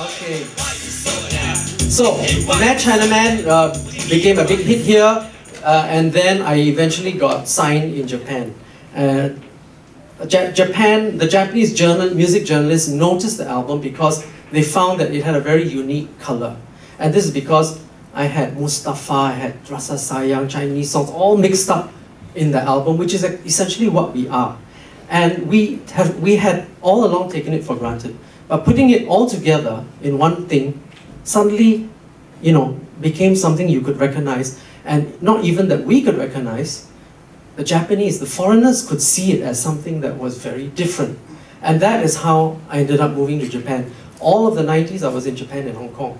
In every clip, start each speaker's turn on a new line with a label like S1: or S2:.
S1: Okay. So, Mad Chinaman became a big hit here, and then I eventually got signed in Japan. Japan, the Japanese music journalists noticed the album because they found that it had a very unique color. And this is because I had Mustafa, I had Rasa Sayang, Chinese songs, all mixed up in the album, which is essentially what we are. And we had all along taken it for granted. But putting it all together in one thing, suddenly, became something you could recognize. And not even that we could recognize, the Japanese, the foreigners could see it as something that was very different. And that is how I ended up moving to Japan. All of the 90s I was in Japan and Hong Kong.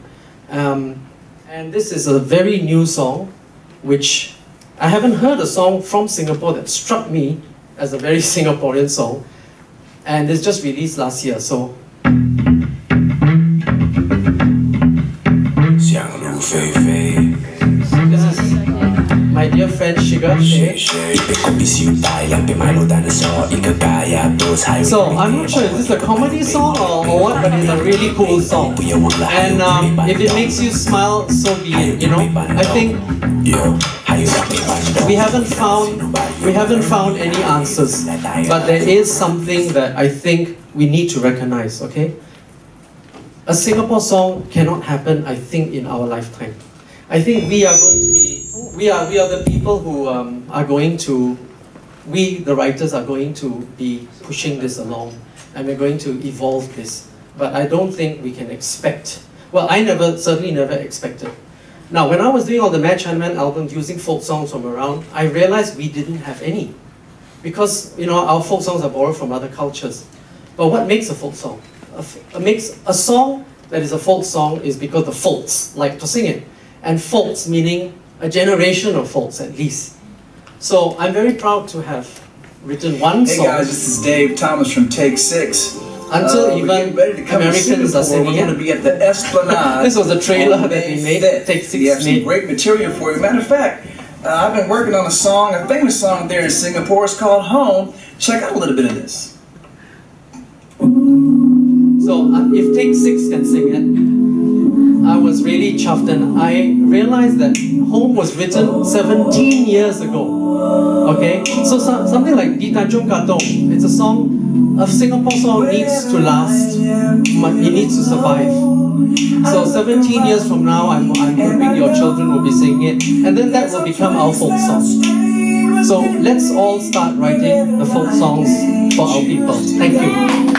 S1: And this is a very new song, which I haven't heard a song from Singapore that struck me as a very Singaporean song. And it's just released last year, so. This is my dear friend Shiga. So I'm not sure if this is a comedy song or what, but it's a really cool song. And if it makes you smile, so be it. I think we haven't found any answers, but there is something that I think we need to recognize. Okay, a Singapore song cannot happen, I think, in our lifetime. I think we are going to be, we are the people who are going to, we the writers are going to be pushing this along, and we're going to evolve this. But I don't think we can expect, well, I certainly never expected. Now, when I was doing all the Mad Chinaman albums using folk songs from around, I realized we didn't have any. Because, our folk songs are borrowed from other cultures. But what makes a folk song? A song that is a folk song is because the folks like to sing it. And folks meaning a generation of folks at least. So I'm very proud to have written one song.
S2: Hey guys, this is Dave Thomas from Take 6.
S1: Until even Americans are singing
S2: it. We're going to be at the Esplanade.
S1: This was a trailer that they made. Take 6
S2: We have some great material for you. Matter of fact, I've been working on a famous song there in Singapore. It's called Home. Check out a little bit of this.
S1: So if Take 6 can sing it, I was really chuffed, and I realized that Home was written 17 years ago. Okay, so something like Di Tanjung Katong, it's a song, a Singapore song needs to last, it needs to survive. So 17 years from now, I'm hoping your children will be singing it, and then that will become our folk song. So let's all start writing the folk songs for our people. Thank you.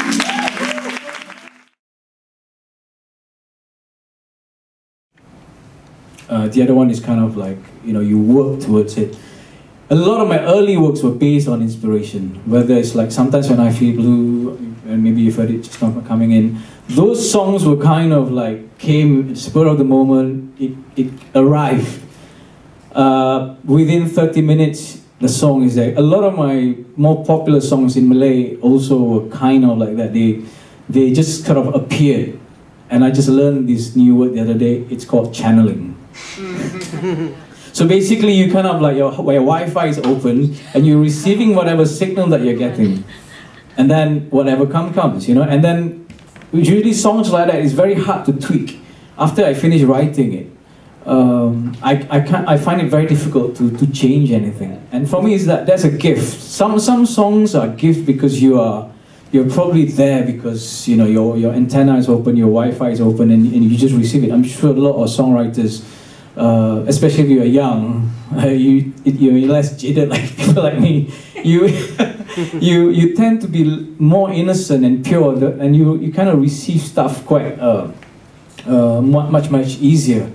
S3: The other one is kind of like, you work towards it. A lot of my early works were based on inspiration, whether it's like Sometimes When I Feel Blue, and maybe you've heard it just not coming in. Those songs were kind of like, came spur of the moment, it arrived. Within 30 minutes, the song is there. A lot of my more popular songs in Malay also were kind of like that. They just kind of appeared. And I just learned this new word the other day, it's called channeling. So basically you kind of like your Wi-Fi is open and you're receiving whatever signal that you're getting, and then whatever comes, and then usually songs like that is very hard to tweak. After I finish writing it, I find it very difficult to change anything. And for me, that's a gift. Some songs are a gift because you're probably there because your antenna is open, your Wi-Fi is open, and you just receive it. I'm sure a lot of songwriters, especially if you're young, you're less jaded like people like me. You tend to be more innocent and pure, and you kind of receive stuff quite much easier.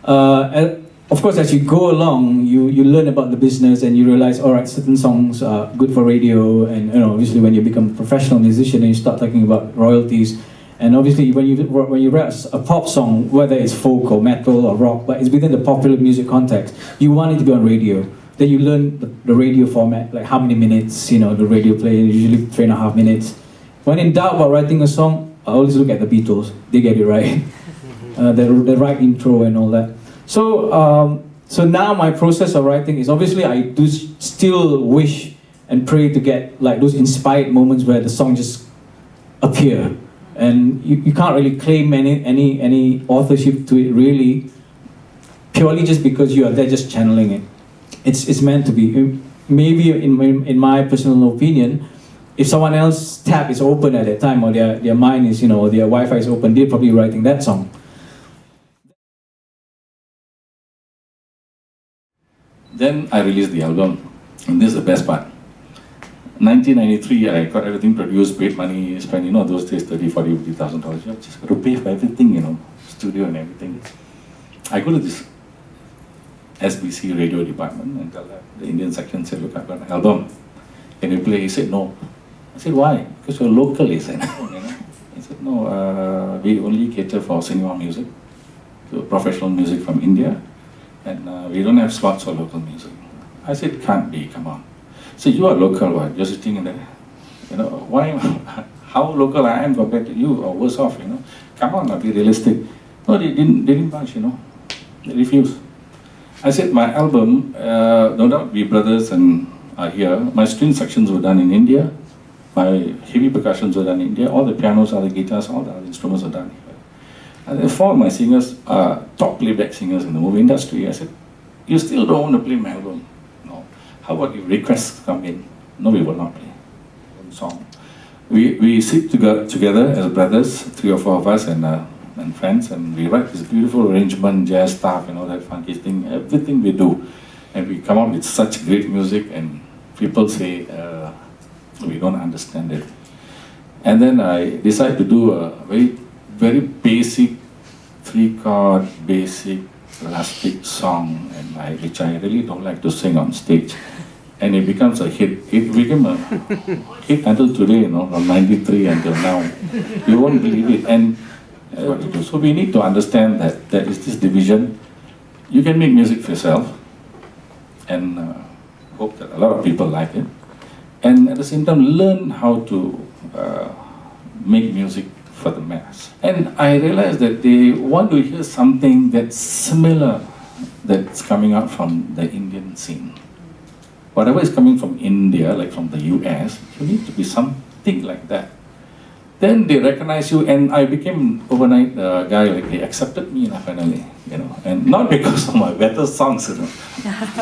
S3: And of course, as you go along, you learn about the business and you realize, all right, certain songs are good for radio, and obviously when you become a professional musician and you start talking about royalties, and obviously when you write a pop song, whether it's folk or metal or rock, but it's within the popular music context, you want it to be on radio. Then you learn the radio format, like how many minutes, the radio play, usually 3.5 minutes. When in doubt about writing a song, I always look at the Beatles. They get it right. The right intro and all that. So now my process of writing is, obviously I do still wish and pray to get like those inspired moments where the song just appear. and you can't really claim any authorship to it really, purely just because you are there just channeling it. It's meant to be. Maybe in my personal opinion, if someone else's tab is open at that time, or their mind is, their Wi-Fi is open, they're probably writing that song.
S4: Then I released the album, and this is the best part. 1993, I got everything produced, paid money, spent, those days $30,000, $40,000, $50,000. You just got to pay for everything, studio and everything. I go to this SBC radio department and tell them, the Indian section said, look, I've got an album. Can you play? He said, no. I said, why? Because you're local, he said. He said, no, we only cater for cinema music, so professional music from India, and we don't have slots for local music. I said, can't be, come on. So you are local, what? You're sitting in there. Why? How local I am compared to you, or worse off, Come on, be realistic. No, they didn't budge, They refused. I said, my album, no doubt we brothers and are here. My string sections were done in India. My heavy percussions were done in India. All the pianos, all the guitars, all the other instruments are done here. And then four of my singers are top playback singers in the movie industry. I said, you still don't want to play my album? No. How about if requests come in? No, we will not play one song. We sit together as brothers, 3 or 4 of us, and friends, and we write this beautiful arrangement, jazz stuff, that funky thing, everything we do. And we come up with such great music, and people say, we don't understand it. And then I decided to do a very basic 3-chord, basic, elastic song, and which I really don't like to sing on stage. And it becomes a hit. It became a hit until today, from 93 until now. You won't believe it. And so we need to understand that there is this division. You can make music for yourself and hope that a lot of people like it. And at the same time, learn how to make music for the mass. And I realized that they want to hear something that's similar, that's coming out from the Indian scene. Whatever is coming from India, like from the US, you need to be something like that. Then they recognize you, and I became overnight a guy, like they accepted me finally, and not because of my better songs, the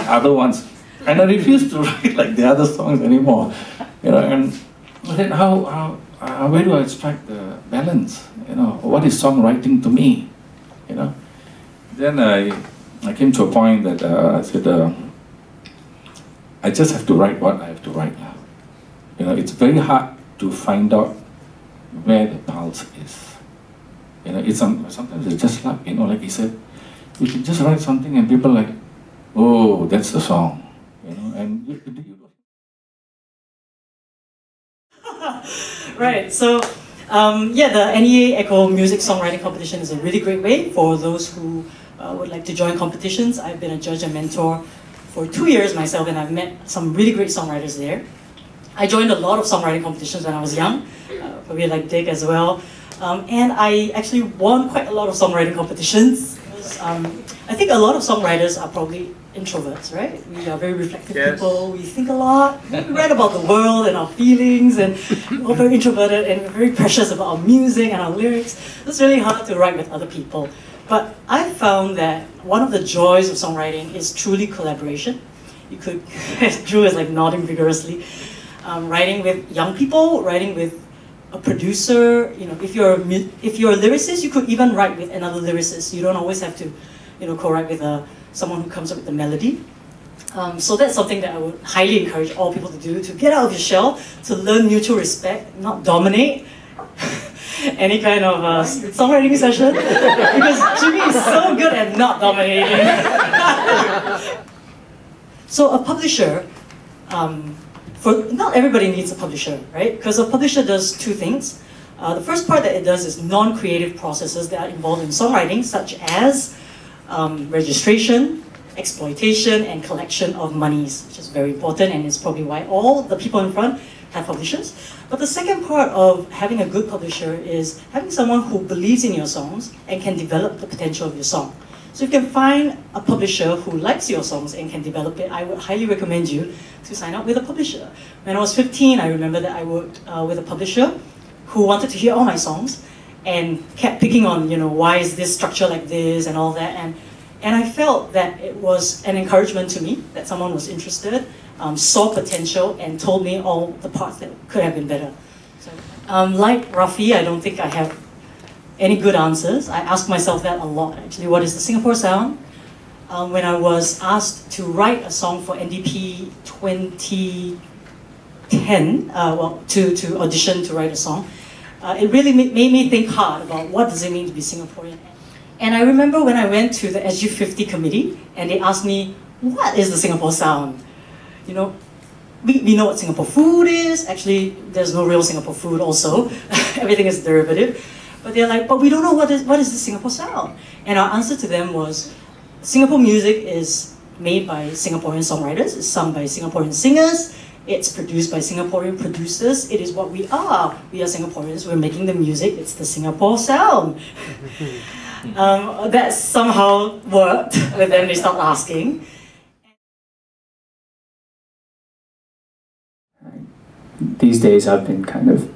S4: other ones. And I refused to write like the other songs anymore, and then where do I strike the balance? What is songwriting to me? Then I came to a point that I said, I just have to write what I have to write. It's very hard to find out where the pulse is. It's sometimes it's just luck. Like he said, you can just write something and people are like, oh, that's the song. And you
S5: Right, so the NEA Echo Music Songwriting Competition is a really great way for those who would like to join competitions. I've been a judge and mentor for 2 years myself, and I've met some really great songwriters there. I joined a lot of songwriting competitions when I was young, probably like Dick as well, and I actually won quite a lot of songwriting competitions. I think a lot of songwriters are probably introverts, right? We are very reflective people, we think a lot, we write about the world and our feelings, and we're very introverted and we're very precious about our music and our lyrics. It's really hard to write with other people. But I found that one of the joys of songwriting is truly collaboration. You could, Dru is like nodding vigorously, writing with young people, writing with a producer. If you're a lyricist, you could even write with another lyricist. You don't always have to, co-write with someone who comes up with the melody. So that's something that I would highly encourage all people to do, to get out of your shell, to learn mutual respect, not dominate any kind of songwriting session, because Jimmy is so good at not dominating. So a publisher, not everybody needs a publisher, right? Because a publisher does 2 things. The first part that it does is non-creative processes that are involved in songwriting, such as registration, exploitation, and collection of monies, which is very important, and it's probably why all the people in front have publishers. But the second part of having a good publisher is having someone who believes in your songs and can develop the potential of your song. So if you can find a publisher who likes your songs and can develop it, I would highly recommend you to sign up with a publisher. When I was 15, I remember that I worked with a publisher who wanted to hear all my songs and kept picking on, why is this structure like this and all that. And I felt that it was an encouragement to me that someone was interested, saw potential, and told me all the parts that could have been better. So, like Raffee, I don't think I have any good answers. I ask myself that a lot, actually. What is the Singapore sound? When I was asked to write a song for NDP 2010, to audition to write a song, it really made me think hard about what does it mean to be Singaporean. And I remember when I went to the SG50 committee and they asked me, what is the Singapore sound? We know what Singapore food is. Actually, there's no real Singapore food also. Everything is derivative. But they're like, but we don't know what is the Singapore sound. And our answer to them was, Singapore music is made by Singaporean songwriters, it's sung by Singaporean singers, it's produced by Singaporean producers, it is what we are. We are Singaporeans, we're making the music, it's the Singapore sound. That somehow worked, but then they stopped asking.
S6: These days I've been kind of,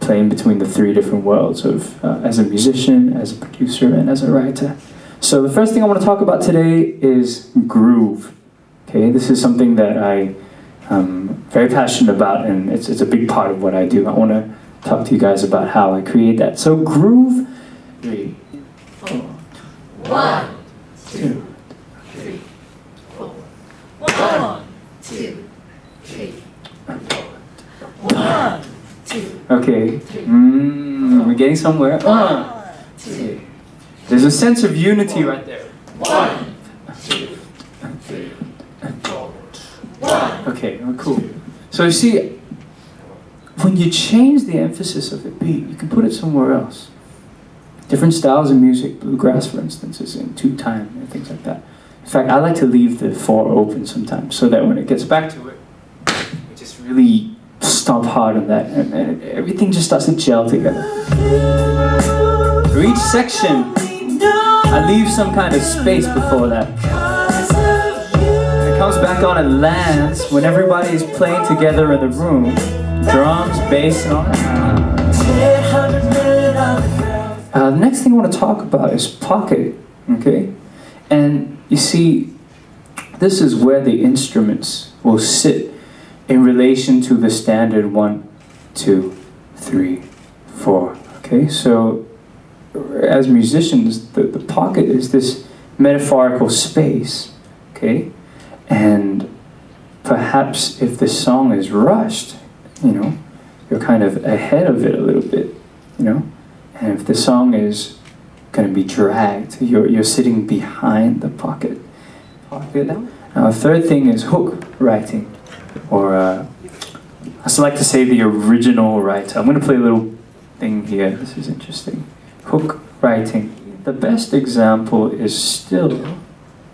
S6: playing between the three different worlds of as a musician, as a producer, and as a writer. So the first thing I want to talk about today is groove. Okay, this is something that I am very passionate about, and it's a big part of what I do. I want to talk to you guys about how I create that. So groove, 3, 4, 1, 2, 3, 4, 1, 2, 3, 4, 1, 2. Okay, we're getting somewhere. 1, 2. There's a sense of unity right there. 1, 2, 3, 4. 1. Okay, cool. So you see, when you change the emphasis of the beat, you can put it somewhere else. Different styles of music, bluegrass for instance, is in 2-time and things like that. In fact, I like to leave the 4 open sometimes so that when it gets back to it, we just really stomp hard on that and everything just starts to gel together. For each section, I leave some kind of space before that. And it comes back on and lands when everybody is playing together in the room. Drums, bass, and all that. The next thing I want to talk about is pocket, okay? And you see, this is where the instruments will sit in relation to the standard 1, 2, 3, 4, okay? So, as musicians, the pocket is this metaphorical space, okay? And perhaps if the song is rushed, you're kind of ahead of it a little bit, And if the song is going to be dragged, you're sitting behind the pocket. Now, the third thing is hook writing, or I also like to say the original writer. I'm going to play a little thing here. This is interesting. Hook writing. The best example is still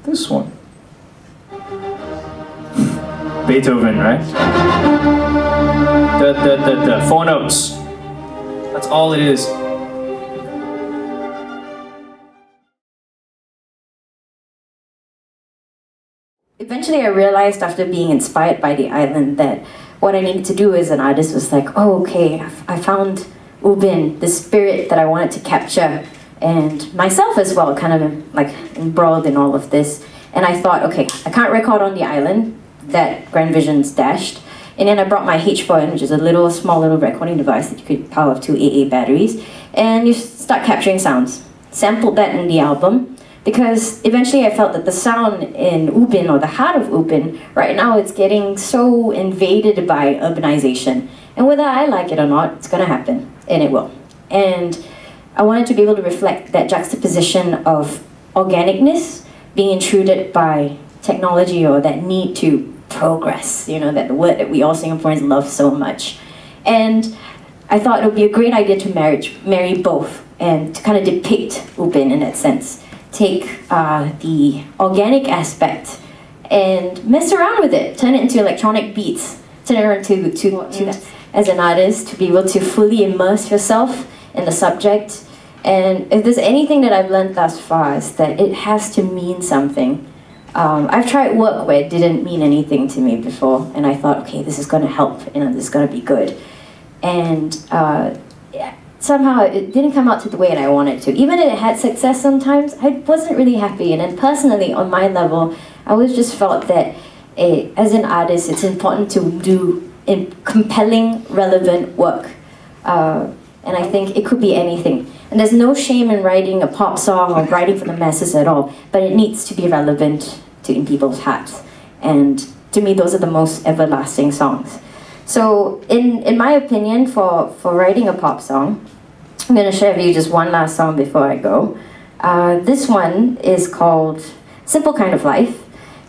S6: this one. Beethoven, right? The 4 notes. That's all it is.
S7: Eventually I realized after being inspired by the island that what I needed to do as an artist was like, oh okay, I found Ubin, the spirit that I wanted to capture, and myself as well, kind of like embroiled in all of this. And I thought, okay, I can't record on the island that Grand Vision's dashed. And then I brought my H4n, which is a small little recording device that you could power up to AA batteries, and you start capturing sounds. Sampled that in the album, because eventually I felt that the sound in Ubin, or the heart of Ubin, right now it's getting so invaded by urbanization. And whether I like it or not, it's gonna happen, and it will. And I wanted to be able to reflect that juxtaposition of organicness being intruded by technology, or that need to progress, that the word that we all Singaporeans love so much. And I thought it would be a great idea to marry both, and to kind of depict Ubin in that sense. Take the organic aspect and mess around with it, turn it into electronic beats, turn it around to as an artist, to be able to fully immerse yourself in the subject. And if there's anything that I've learned thus far, is that it has to mean something. I've tried work where it didn't mean anything to me before, and I thought, okay, this is going to help, this is going to be good. and somehow it didn't come out to the way that I wanted to. Even if it had success sometimes, I wasn't really happy. And then personally, on my level, I always just felt that as an artist, it's important to do compelling, relevant work. And I think it could be anything. And there's no shame in writing a pop song or writing for the masses at all, but it needs to be relevant in people's hearts. And to me, those are the most everlasting songs. So in my opinion, for writing a pop song, I'm going to share with you just one last song before I go. This one is called Simple Kind of Life.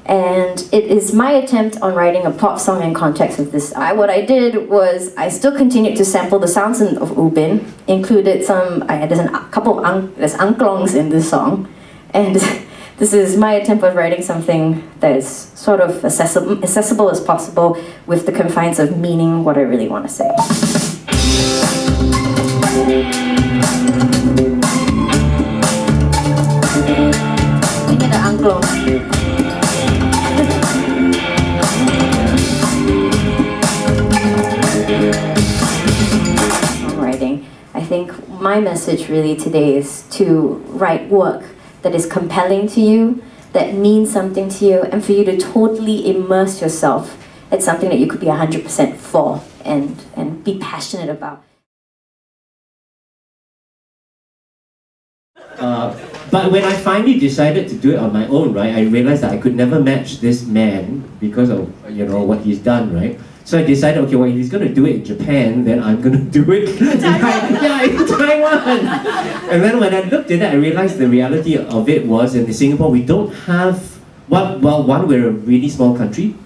S7: And it is my attempt on writing a pop song in context of this. What I did was I still continued to sample the sounds of Ubin, included some, there's a couple of there's angklongs in this song, and this is my attempt of writing something that is sort of accessible as possible with the confines of meaning what I really want to say. Look at the angklong. Songwriting. I think my message really today is to write work that is compelling to you, that means something to you, and for you to totally immerse yourself. It's something that you could be 100% for and be passionate about.
S8: But when I finally decided to do it on my own, right, I realized that I could never match this man because of what he's done, right? So I decided, okay, well, if he's going to do it in Japan, then I'm going to do it in Taiwan. And then when I looked at it, I realized the reality of it was in Singapore, we don't have, well, one, we're a really small country.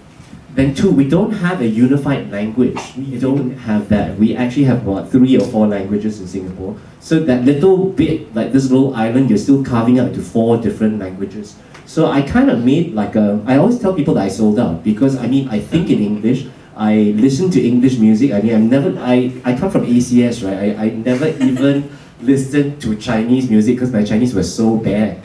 S8: Then two, we don't have a unified language. We don't have that. We actually have about 3 or 4 languages in Singapore. So that little bit, like this little island, you're still carving out into 4 different languages. So I kind of made I always tell people that I sold out because I think in English. I listen to English music. I come from ACS, right? I never even listened to Chinese music because my Chinese was so bad.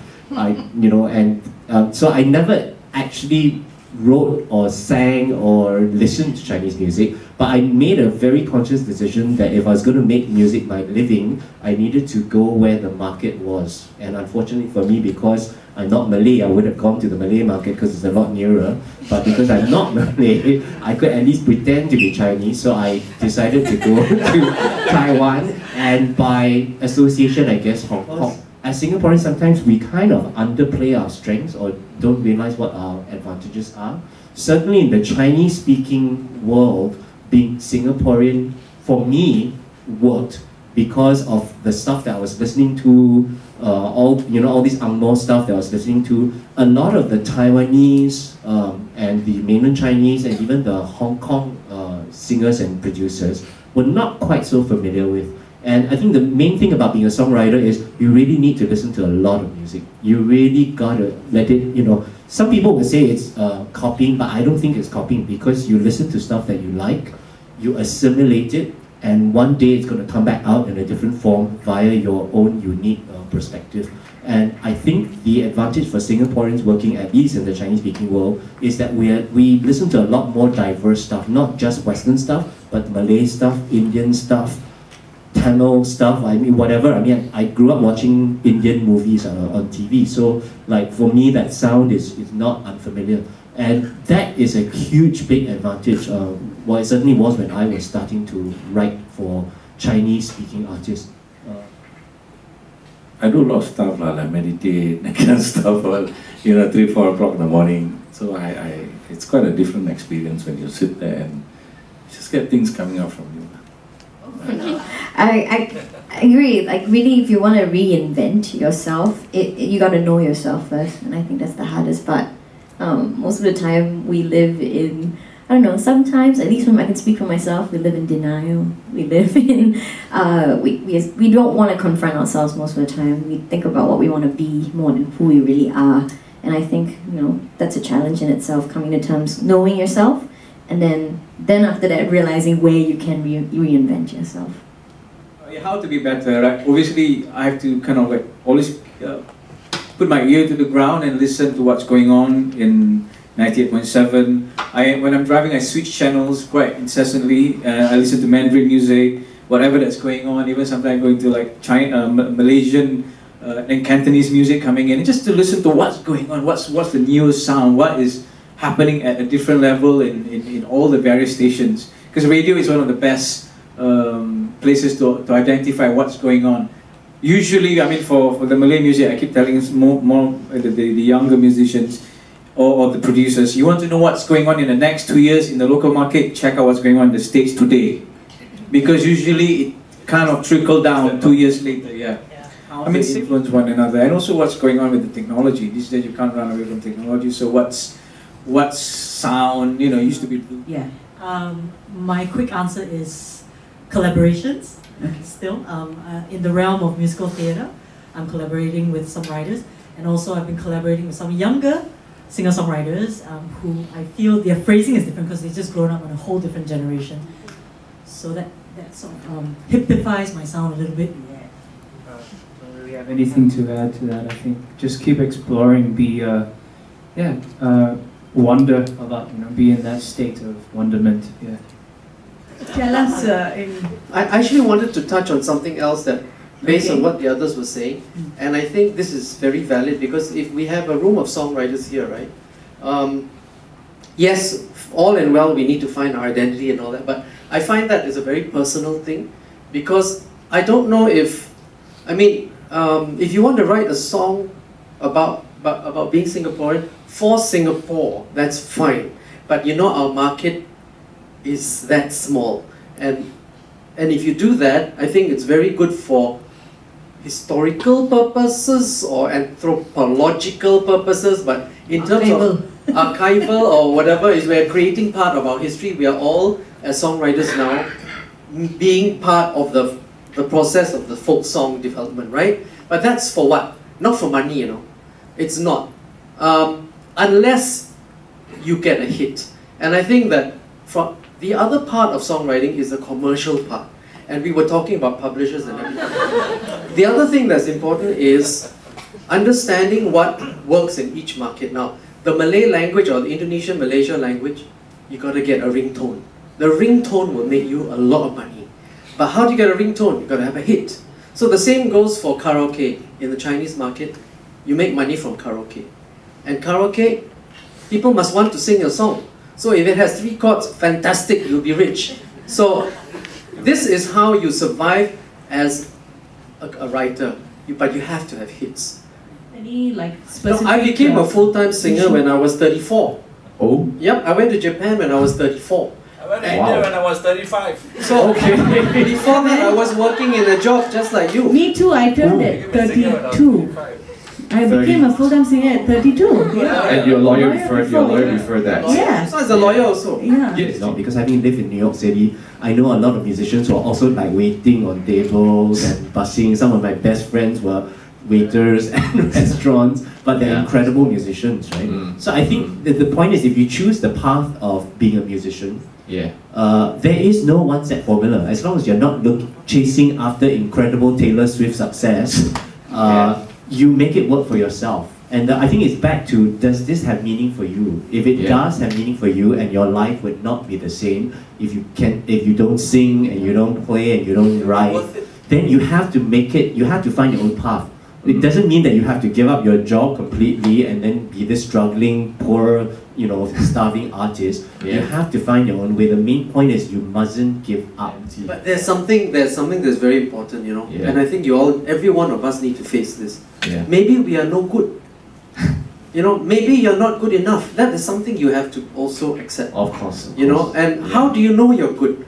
S8: So I never actually wrote or sang or listened to Chinese music, but I made a very conscious decision that if I was going to make music my living, I needed to go where the market was. And unfortunately for me, because I'm not Malay, I would have gone to the Malay market because it's a lot nearer. But because I'm not Malay, I could at least pretend to be Chinese. So I decided to go to Taiwan, and by association, I guess, Hong Kong. As Singaporeans, sometimes we kind of underplay our strengths or don't realize what our advantages are. Certainly in the Chinese-speaking world, being Singaporean, for me, worked because of the stuff that I was listening to, all these Angmo stuff that I was listening to. A lot of the Taiwanese and the mainland Chinese and even the Hong Kong singers and producers were not quite so familiar with. And I think the main thing about being a songwriter is you really need to listen to a lot of music. You really gotta let it, some people would say it's copying, but I don't think it's copying because you listen to stuff that you like, you assimilate it, and one day it's going to come back out in a different form via your own unique perspective. And I think the advantage for Singaporeans working at least in the Chinese-speaking world is that we listen to a lot more diverse stuff, not just Western stuff, but Malay stuff, Indian stuff, Tamil stuff, whatever. I grew up watching Indian movies on TV, so for me that sound is not unfamiliar. And that is a huge, big advantage. Well, it certainly was when I was starting to write for Chinese-speaking artists.
S4: I do a lot of stuff like meditate, that kind of stuff, 3, 4 o'clock in the morning. So it's quite a different experience when you sit there and just get things coming out from you.
S7: I agree. Really, if you want to reinvent yourself, you got to know yourself first, and I think that's the hardest part. Most of the time, we live in, sometimes, at least when I can speak for myself, we live in denial. We live in, we don't want to confront ourselves most of the time. We think about what we want to be more than who we really are. And I think, that's a challenge in itself, coming to terms, knowing yourself, and then after that, realizing where you can reinvent yourself.
S3: How to be better, right? Obviously, I have to kind of always put my ear to the ground and listen to what's going on in 98.7. When I'm driving, I switch channels quite incessantly. I listen to Mandarin music, whatever that's going on. Even sometimes going to like China, Malaysian and Cantonese music coming in, just to listen to what's going on, what's the newest sound, what is happening at a different level in all the various stations. Because radio is one of the best places to identify what's going on. Usually, I mean, for the Malay music, I keep telling more the younger musicians or the producers, you want to know what's going on in the next 2 years in the local market, check out what's going on in the States today. Because usually it kind of trickle down 2 years later, yeah. I mean, they influence one another, and also what's going on with the technology. These days you can't run away from technology, so what's sound, used to be...
S9: Yeah, my quick answer is collaborations. Still, in the realm of musical theatre, I'm collaborating with some writers, and also I've been collaborating with some younger singer-songwriters who I feel their phrasing is different because they've just grown up in a whole different generation. So that sort of hippifies my sound a little bit.
S6: Don't really have anything to add to that. I think just keep exploring, wonder about, be in that state of wonderment. Yeah.
S9: Tell us
S1: I actually wanted to touch on something else that, based on what the others were saying, and I think this is very valid because if we have a room of songwriters here, right? Yes, all and well, we need to find our identity and all that, but I find that is a very personal thing because I don't know if you want to write a song about being Singaporean for Singapore, that's fine, but our market is that small, and if you do that, I think it's very good for historical purposes or anthropological purposes, but in terms of archival or whatever, is we're creating part of our history. We are all, as songwriters now, being part of the process of the folk song development, right? But that's for what? Not for money, It's not. Unless you get a hit. And I think that from the other part of songwriting is the commercial part. And we were talking about publishers and everything. The other thing that's important is understanding what works in each market. Now, the Malay language or the Indonesian Malaysia language, you got to get a ringtone. The ringtone will make you a lot of money. But how do you get a ringtone? You got to have a hit. So the same goes for karaoke. In the Chinese market, you make money from karaoke. And karaoke, people must want to sing your song. So if it has 3 chords, fantastic, you'll be rich. So this is how you survive as a writer, but you have to have hits.
S9: any specific...
S1: I became a full-time singer when I was 34.
S8: Oh?
S1: Yep, I went to Japan when I was 34.
S10: I went to India when I was 35.
S1: So before that, I was working in a job just like you.
S9: Me too, I turned at 32. I became a full-time singer at 32. Yeah.
S11: And your lawyer referred that.
S9: Yeah.
S1: So as a lawyer also.
S9: Yeah.
S8: Yes, no, because having lived in New York City, I know a lot of musicians who are also waiting on tables and bussing. Some of my best friends were waiters and restaurants, but they're incredible musicians, right? So I think that the point is, if you choose the path of being a musician, there is no one set formula. As long as you're not chasing after incredible Taylor Swift success, you make it work for yourself. And I think it's back to, does this have meaning for you? If it does have meaning for you, and your life would not be the same if you don't sing and you don't play and you don't write, then you have to make it. You have to find your own path. It doesn't mean that you have to give up your job completely and then be this struggling, poor, starving artist. You have to find your own way. The main point is you mustn't give up.
S1: But there's something that's very important, and I think every one of us need to face this. Maybe we are no good. Maybe you're not good enough. That is something you have to also accept.
S11: Of course.
S1: And how do you know you're good?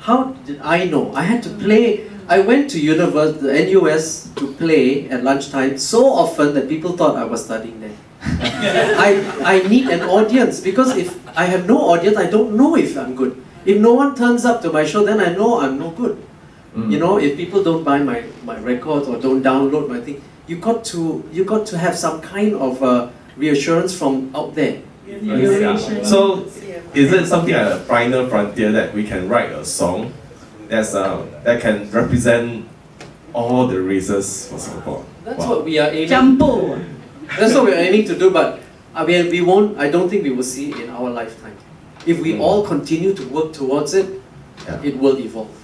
S1: How did I know? I had to play. I went to the NUS to play at lunchtime so often that people thought I was studying there. I need an audience, because if I have no audience, I don't know if I'm good. If no one turns up to my show, then I know I'm no good. If people don't buy my records or don't download my thing, you got to have some kind of reassurance from out there.
S11: So, is it something like a final frontier that we can write a song that can represent all the races for Singapore?
S1: That's what we are aiming. That's what we are aiming to do. But I mean, we won't. I don't think we will see it in our lifetime. If we all continue to work towards it, it will evolve.